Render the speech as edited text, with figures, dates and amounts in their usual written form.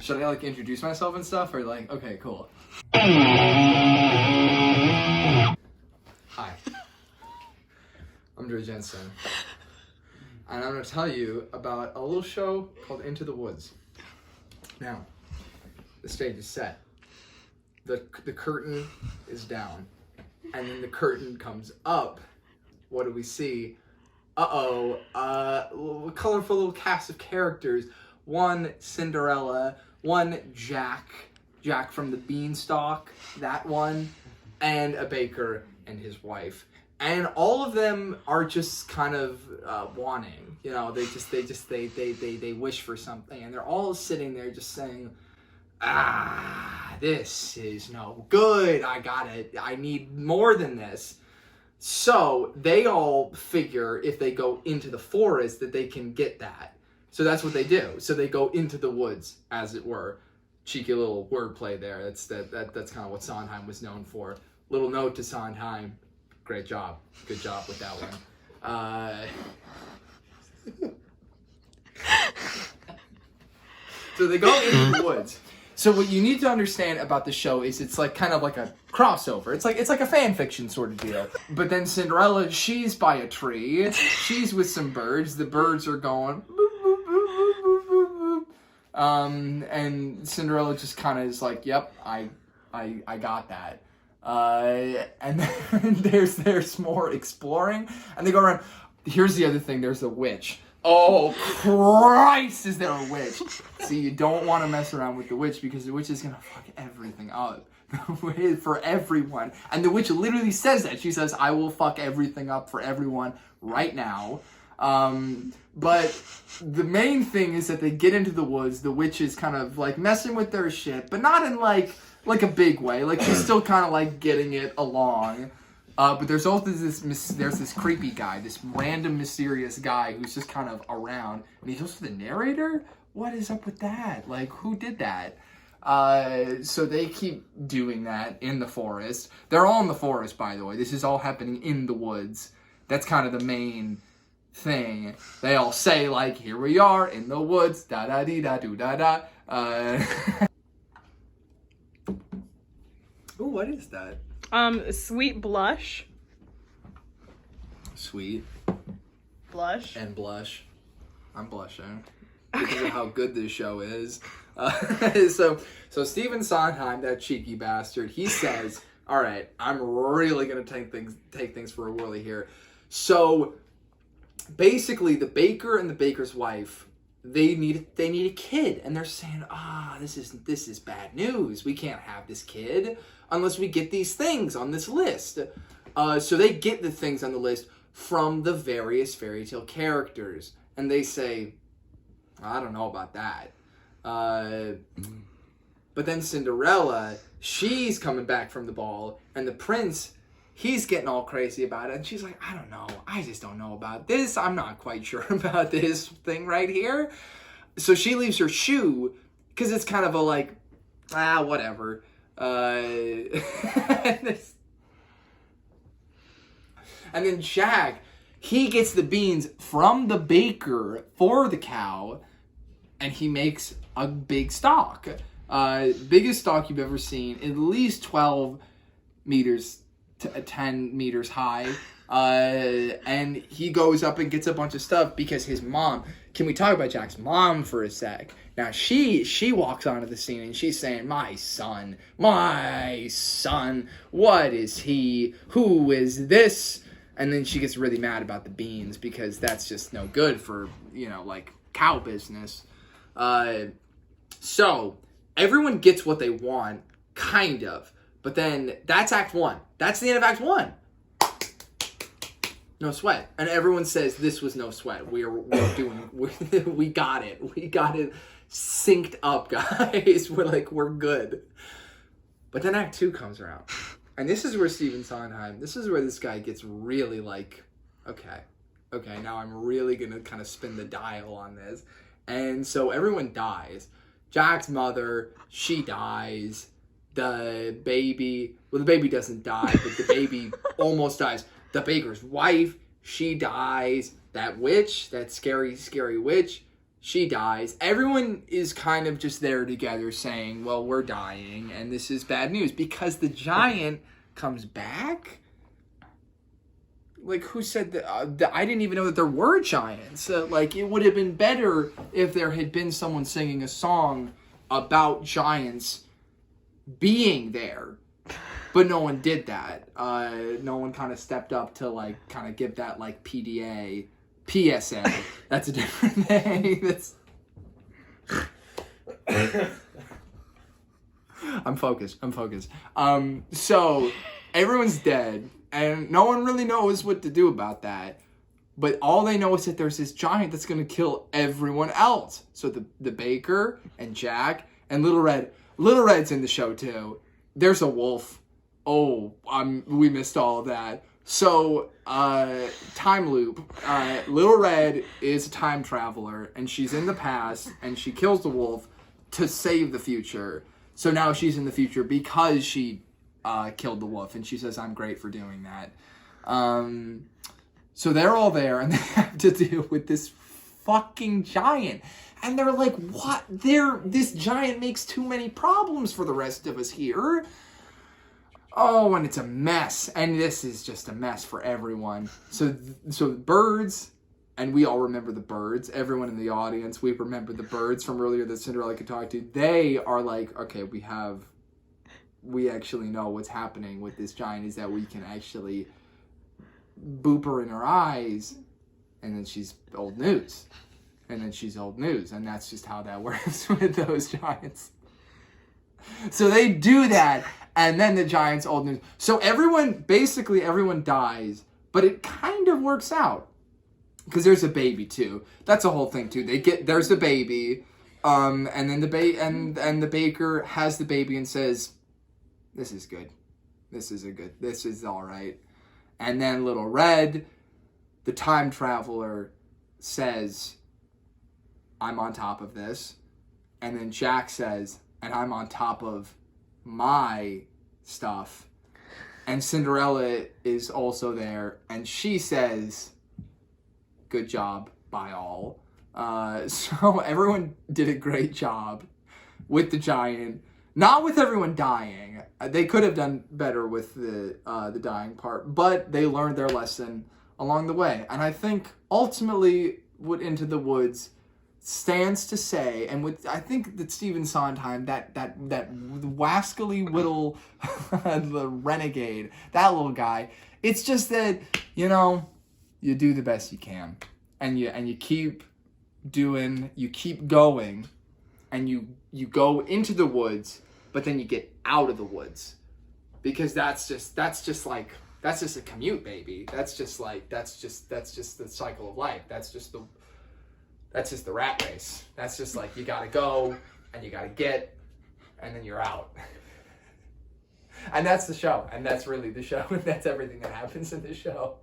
Should I like introduce myself and stuff, or like, okay, cool. Hi, I'm Jensen, and I'm gonna tell you about a little show called Into the Woods. Now, the stage is set. The curtain is down, and then the curtain comes up. What do we see? A colorful little cast of characters. One Cinderella, one Jack from the Beanstalk, that one, and a baker and his wife. And all of them are just kind of wanting, you know, they wish for something, and they're all sitting there just saying, this is no good. I need more than this. So they all figure if they go into the forest that they can get that. So that's what they do. So they go into the woods, as it were. Cheeky little wordplay there. That's kind of what Sondheim was known for. Little note to Sondheim. Great job. Good job with that one. So they go into the woods. So what you need to understand about the show is it's like kind of like a crossover. It's like a fan fiction sort of deal. But then Cinderella, she's by a tree. She's with some birds. The birds are going boop, boop, boop, boop, boop, boop. And Cinderella just kind of is like, yep, I got that. And then there's more exploring, and they go around. Here's the other thing. There's a witch. Oh, Christ, is there a witch? See, you don't want to mess around with the witch because the witch is going to fuck everything up for everyone. And the witch literally says that. She says, I will fuck everything up for everyone right now. But the main thing is that they get into the woods. The witch is kind of like messing with their shit, but not in like a big way. Like she's still kind of like getting it along. But there's also this creepy guy, this random mysterious guy who's just kind of around, and he's also the narrator. What is up with that? Like, who did that? So they keep doing that in the forest. They're all in the forest, by the way. This is all happening in the woods. That's kind of the main thing. They all say like, "Here we are in the woods." Da da dee da do da da. Ooh, what is that? Sweet blush. Sweet. Blush. And blush. I'm blushing. Because of how good this show is. So Stephen Sondheim, that cheeky bastard, he says, all right, I'm really going to take things for a whirly here. So basically the baker and the baker's wife, they need a kid, and they're saying, this is bad news. We can't have this kid unless we get these things on this list. So they get the things on the list from the various fairy tale characters, and they say, I don't know about that. But then Cinderella, she's coming back from the ball, and the prince, he's getting all crazy about it, and she's like, I don't know. I just don't know about this. I'm not quite sure about this thing right here. So she leaves her shoe, because it's kind of a like, whatever. And then Jack, he gets the beans from the baker for the cow, and he makes a big stalk. Biggest stalk you've ever seen, at least 12 meters to 10 meters high. And he goes up and gets a bunch of stuff because his mom, can we talk about Jack's mom for a sec? Now she walks onto the scene and she's saying, my son, what is he? Who is this? And then she gets really mad about the beans because that's just no good for, like cow business. So everyone gets what they want, kind of. But then that's Act 1. That's the end of Act 1. No sweat. And everyone says this was no sweat. we got it. We got it synced up, guys. We're good. But then Act 2 comes around. And this is where Stephen Sondheim, this is where this guy gets really like, okay, now I'm really going to kind of spin the dial on this. And so everyone dies. Jack's mother, she dies. The baby doesn't die, but the baby almost dies. The baker's wife, she dies. That witch, that scary, scary witch, She dies. Everyone is kind of just there together saying, well, we're dying, and this is bad news. Because the giant comes back? Like, who said that? I didn't even know that there were giants. Like, it would have been better if there had been someone singing a song about giants being there. But no one did that. No one kind of stepped up to, like, kind of give that, like, PDA. PSA. That's a different thing. That's... I'm focused. So, everyone's dead. And no one really knows what to do about that. But all they know is that there's this giant that's going to kill everyone else. So the baker and Jack and Little Red. Little Red's in the show too. There's a wolf. Oh, we missed all of that. So, time loop. Little Red is a time traveler. And she's in the past. And she kills the wolf to save the future. So now she's in the future because she... killed the wolf, and she says, I'm great for doing that. So they're all there, and they have to deal with this fucking giant. And they're like, what? This giant makes too many problems for the rest of us here. Oh, and it's a mess. And this is just a mess for everyone. So birds, and we all remember the birds. Everyone in the audience, we remember the birds from earlier that Cinderella could talk to. They are like, okay, we actually know what's happening with this giant is that we can actually boop her in her eyes, and then she's old news. And then she's old news, and that's just how that works with those giants. So they do that, and then the giant's old news. So basically everyone dies, but it kind of works out. Because there's a baby, too. That's a whole thing, too. There's the baby, and then the baker has the baby and says... This is good. This is all right. And then Little Red, the time traveler, says, I'm on top of this. And then Jack says, and I'm on top of my stuff. And Cinderella is also there. And she says, good job by all. So everyone did a great job with the giant. Not with everyone dying. They could have done better with the dying part, but they learned their lesson along the way. And I think ultimately what Into the Woods stands to say, and I think that Stephen Sondheim, that wascally little the renegade, that little guy, it's just that, you do the best you can. And you keep doing, you keep going, and you go into the woods, but then you get out of the woods, because that's just a commute, baby. That's just the cycle of life. That's just the rat race. That's just like, you gotta go and you gotta get, and then you're out. And that's the show, and that's really the show, and that's everything that happens in the show.